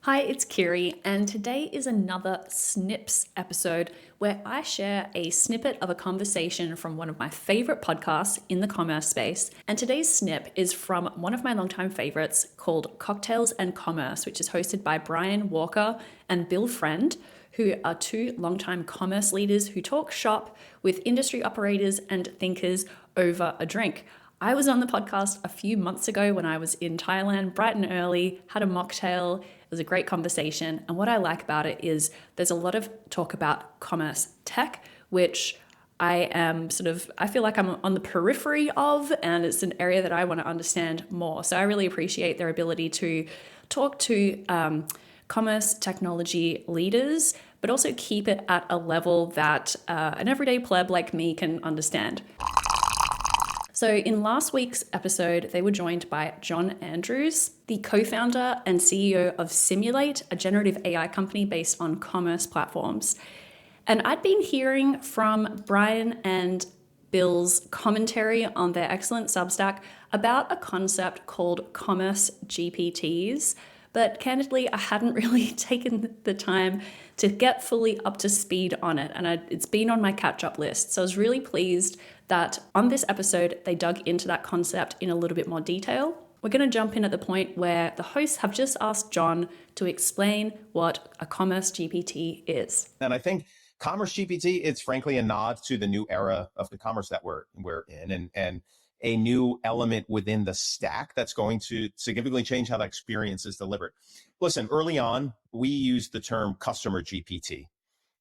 Hi, it's Kiri, and today is another Snips episode where I share a snippet of a conversation from one of my favorite podcasts in the commerce space. And today's snip is from one of my longtime favorites called Cocktails and Commerce, which is hosted by Brian Walker and Bill Friend, who are two longtime commerce leaders who talk shop with industry operators and thinkers over a drink. I was on the podcast a few months ago when I was in Thailand, bright and early, had a mocktail. It was a great conversation. And what I like about it is there's a lot of talk about commerce tech, which I feel like I'm on the periphery of, and it's an area that I want to understand more. So I really appreciate their ability to talk to commerce technology leaders, but also keep it at a level that an everyday pleb like me can understand. So in last week's episode, they were joined by John Andrews, the co-founder and CEO of Cimulate, a generative AI company based on commerce platforms. And I'd been hearing from Brian and Bill's commentary on their excellent Substack about a concept called CommerceGPTs, but candidly, I hadn't really taken the time to get fully up to speed on it, and it's been on my catch-up list. So I was really pleased that on this episode, they dug into that concept in a little bit more detail. We're going to jump in at the point where the hosts have just asked John to explain what a CommerceGPT is. And I think CommerceGPT, it's frankly a nod to the new era of the commerce that we're in, and a new element within the stack that's going to significantly change how that experience is delivered. Listen, early on, we used the term customer GPT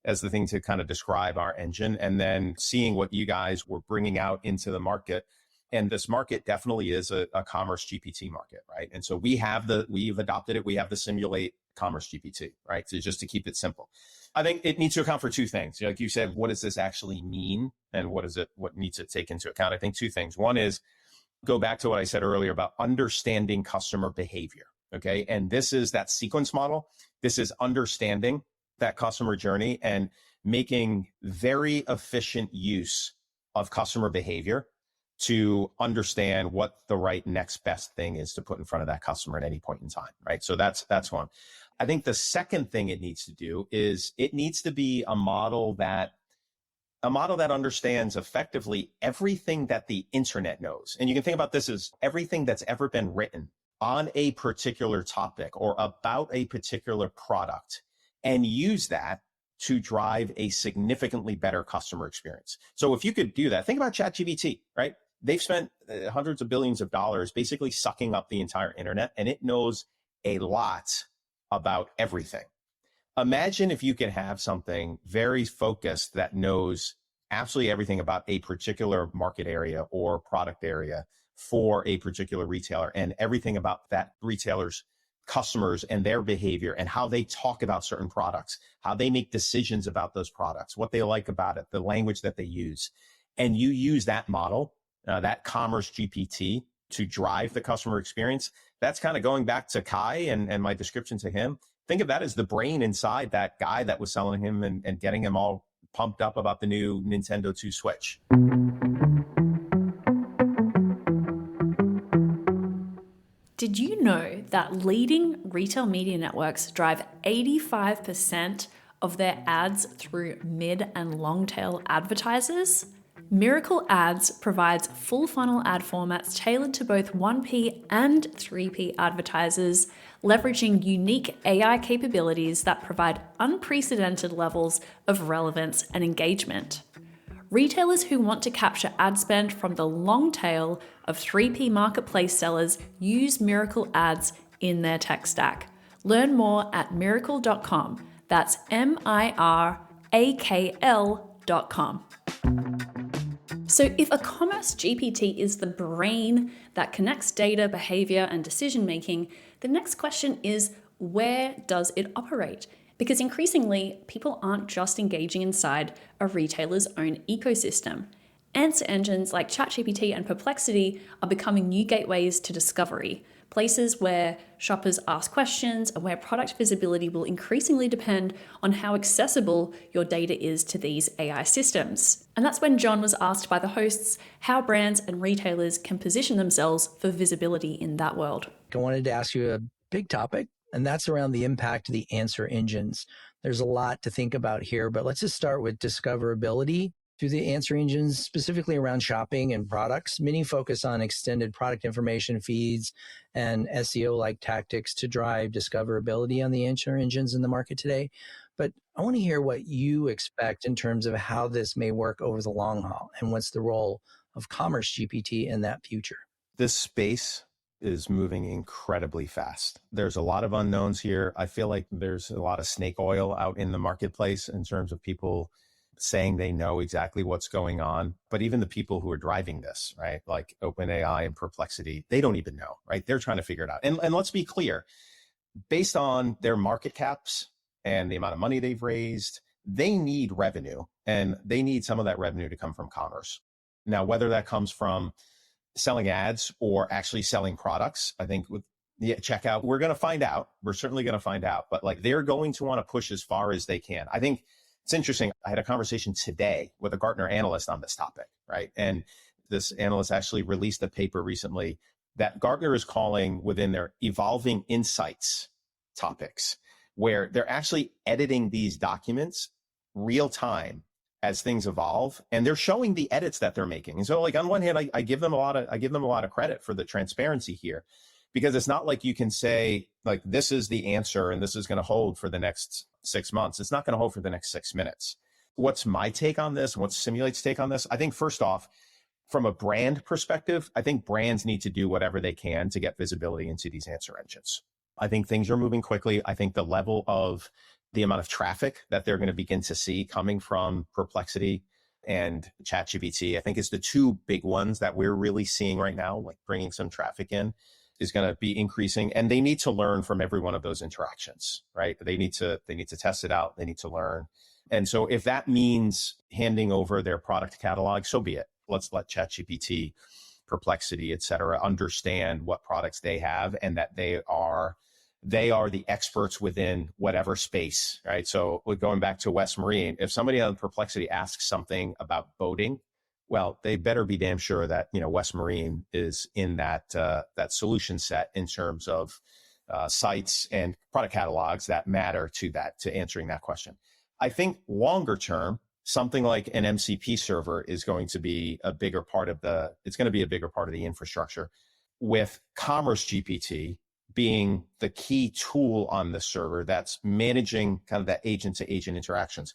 as the thing to kind of describe our engine, and then seeing what you guys were bringing out into the market. And this market definitely is a commerce GPT market, right? And so we've adopted it. We have the Cimulate commerce GPT, right? So just to keep it simple. I think it needs to account for two things. Like you said, what does this actually mean? And what needs to take into account? I think two things. One is go back to what I said earlier about understanding customer behavior. Okay. And this is that sequence model. This is understanding that customer journey and making very efficient use of customer behavior to understand what the right next best thing is to put in front of that customer at any point in time, right? So that's one. I think the second thing it needs to do is it needs to be a model that understands effectively everything that the internet knows. And you can think about this as everything that's ever been written on a particular topic or about a particular product, and use that to drive a significantly better customer experience. So if you could do that, think about ChatGPT, right? They've spent hundreds of billions of dollars basically sucking up the entire internet, and it knows a lot about everything. Imagine if you could have something very focused that knows absolutely everything about a particular market area or product area for a particular retailer, and everything about that retailer's customers and their behavior and how they talk about certain products, how they make decisions about those products, what they like about it, the language that they use. And you use that model, that Commerce GPT, to drive the customer experience. That's kind of going back to Kai and my description to him. Think of that as the brain inside that guy that was selling him and getting him all pumped up about the new Nintendo 2 Switch. Did you know that leading retail media networks drive 85% of their ads through mid and long tail advertisers? Miracle Ads provides full funnel ad formats tailored to both 1P and 3P advertisers, leveraging unique AI capabilities that provide unprecedented levels of relevance and engagement. Retailers who want to capture ad spend from the long tail of 3P marketplace sellers use Miracle Ads in their tech stack. Learn more at miracle.com. That's MIRAKL.com. So if a commerce GPT is the brain that connects data, behavior, and decision making, the next question is, where does it operate? Because increasingly, people aren't just engaging inside a retailer's own ecosystem. Answer engines like ChatGPT and Perplexity are becoming new gateways to discovery, places where shoppers ask questions and where product visibility will increasingly depend on how accessible your data is to these AI systems. And that's when John was asked by the hosts how brands and retailers can position themselves for visibility in that world. I wanted to ask you a big topic, and that's around the impact of the answer engines. There's a lot to think about here, but let's just start with discoverability through the answer engines, specifically around shopping and products. Many focus on extended product information feeds and SEO-like tactics to drive discoverability on the answer engines in the market today. But I want to hear what you expect in terms of how this may work over the long haul, and what's the role of CommerceGPT in that future. This space is moving incredibly fast. There's a lot of unknowns here. I feel like there's a lot of snake oil out in the marketplace in terms of people saying they know exactly what's going on. But even the people who are driving this, right, like OpenAI and Perplexity, they don't even know, right? They're trying to figure it out. And let's be clear, based on their market caps and the amount of money they've raised, they need revenue, and they need some of that revenue to come from commerce. Now, whether that comes from selling ads or actually selling products, I think with the checkout, we're going to find out. We're certainly going to find out, but like they're going to want to push as far as they can. I think it's interesting. I had a conversation today with a Gartner analyst on this topic, right? And this analyst actually released a paper recently that Gartner is calling within their evolving insights topics, where they're actually editing these documents real time as things evolve, and they're showing the edits that they're making. And so like on one hand, I give them a lot of credit for the transparency here, because it's not like you can say like, this is the answer and this is going to hold for the next 6 months. It's not going to hold for the next 6 minutes. What's my take on this? What's Cimulate's take on this? I think first off, from a brand perspective, I think brands need to do whatever they can to get visibility into these answer engines. I think things are moving quickly. I think the level of the amount of traffic that they're going to begin to see coming from Perplexity and ChatGPT, I think is the two big ones that we're really seeing right now, like bringing some traffic in, is going to be increasing. And they need to learn from every one of those interactions, right? They need to test it out. They need to learn. And so if that means handing over their product catalog, so be it. Let's let ChatGPT, Perplexity, et cetera, understand what products they have and that they are the experts within whatever space, right? So going back to West Marine, if somebody on Perplexity asks something about boating, well, they better be damn sure that, West Marine is in that solution set in terms of sites and product catalogs that matter to answering that question. I think longer term, something like an MCP server is going to be a bigger part of the infrastructure, with CommerceGPT being the key tool on the server that's managing kind of that agent to agent interactions.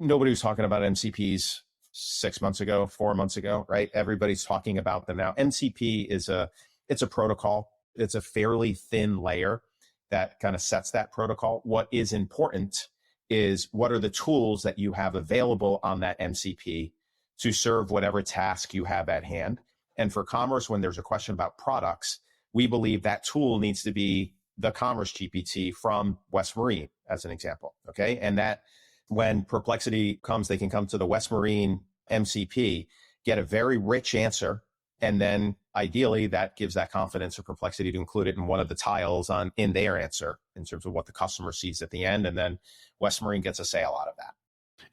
Nobody was talking about MCPs 6 months ago, 4 months ago, right? Everybody's talking about them now. MCP it's a protocol. It's a fairly thin layer that kind of sets that protocol. What is important is what are the tools that you have available on that MCP to serve whatever task you have at hand. And for commerce, when there's a question about products, we believe that tool needs to be the CommerceGPT from West Marine, as an example, okay? And that when Perplexity comes, they can come to the West Marine MCP, get a very rich answer, and then ideally that gives that confidence for Perplexity to include it in one of the tiles in their answer in terms of what the customer sees at the end, and then West Marine gets a sale out of that.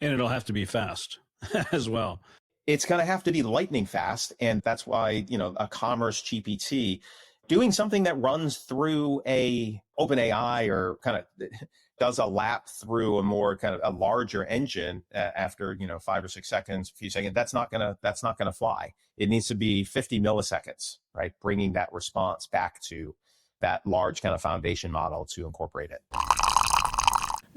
And it'll have to be fast as well. It's going to have to be lightning fast, and that's why, a CommerceGPT doing something that runs through a OpenAI or kind of does a lap through a more kind of a larger engine after 5 or 6 seconds, a few seconds, that's not gonna fly. It needs to be 50 milliseconds, right? Bringing that response back to that large kind of foundation model to incorporate it.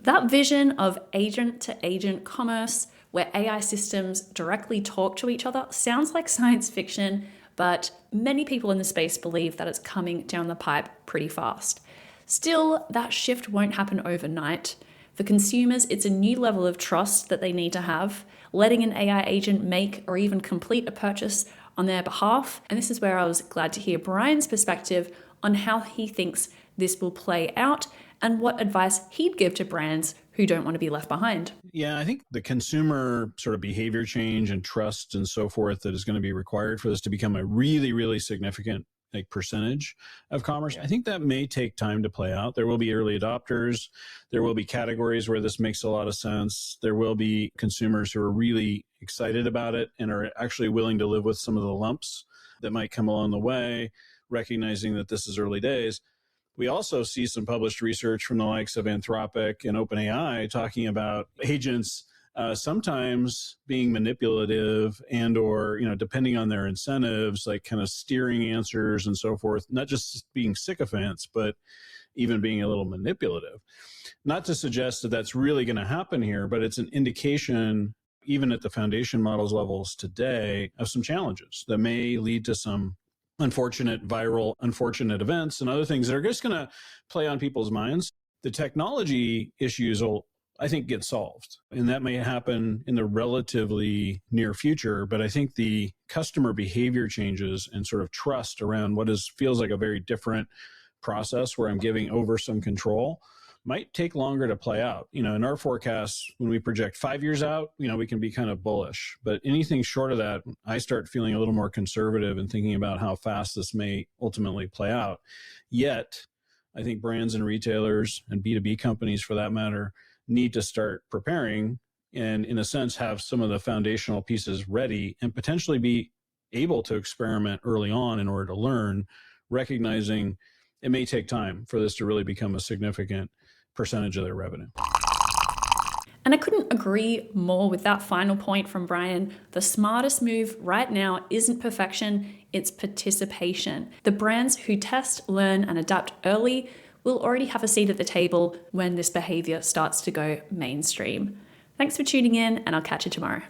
That vision of agent to agent commerce, where AI systems directly talk to each other, sounds like science fiction, but many people in the space believe that it's coming down the pipe pretty fast. Still, that shift won't happen overnight. For consumers, it's a new level of trust that they need to have, letting an AI agent make or even complete a purchase on their behalf. And this is where I was glad to hear Brian's perspective on how he thinks this will play out and what advice he'd give to brands who don't want to be left behind. Yeah, I think the consumer sort of behavior change and trust and so forth that is going to be required for this to become a really, really significant percentage of commerce. I think that may take time to play out. There will be early adopters. There will be categories where this makes a lot of sense. There will be consumers who are really excited about it and are actually willing to live with some of the lumps that might come along the way, recognizing that this is early days. We also see some published research from the likes of Anthropic and OpenAI talking about agents sometimes being manipulative and or, depending on their incentives, like kind of steering answers and so forth, not just being sycophants, but even being a little manipulative. Not to suggest that that's really going to happen here, but it's an indication, even at the foundation models levels today, of some challenges that may lead to some unfortunate events and other things that are just going to play on people's minds. The technology issues will, I think, get solved, and that may happen in the relatively near future. But I think the customer behavior changes and sort of trust around what feels like a very different process where I'm giving over some control might take longer to play out. In our forecasts, when we project 5 years out, we can be kind of bullish, but anything short of that, I start feeling a little more conservative and thinking about how fast this may ultimately play out. Yet, I think brands and retailers and B2B companies, for that matter, need to start preparing and, in a sense, have some of the foundational pieces ready and potentially be able to experiment early on in order to learn, recognizing it may take time for this to really become a significant percentage of their revenue. And I couldn't agree more with that final point from Brian. The smartest move right now isn't perfection, it's participation. The brands who test, learn, and adapt early will already have a seat at the table when this behavior starts to go mainstream. Thanks for tuning in, and I'll catch you tomorrow.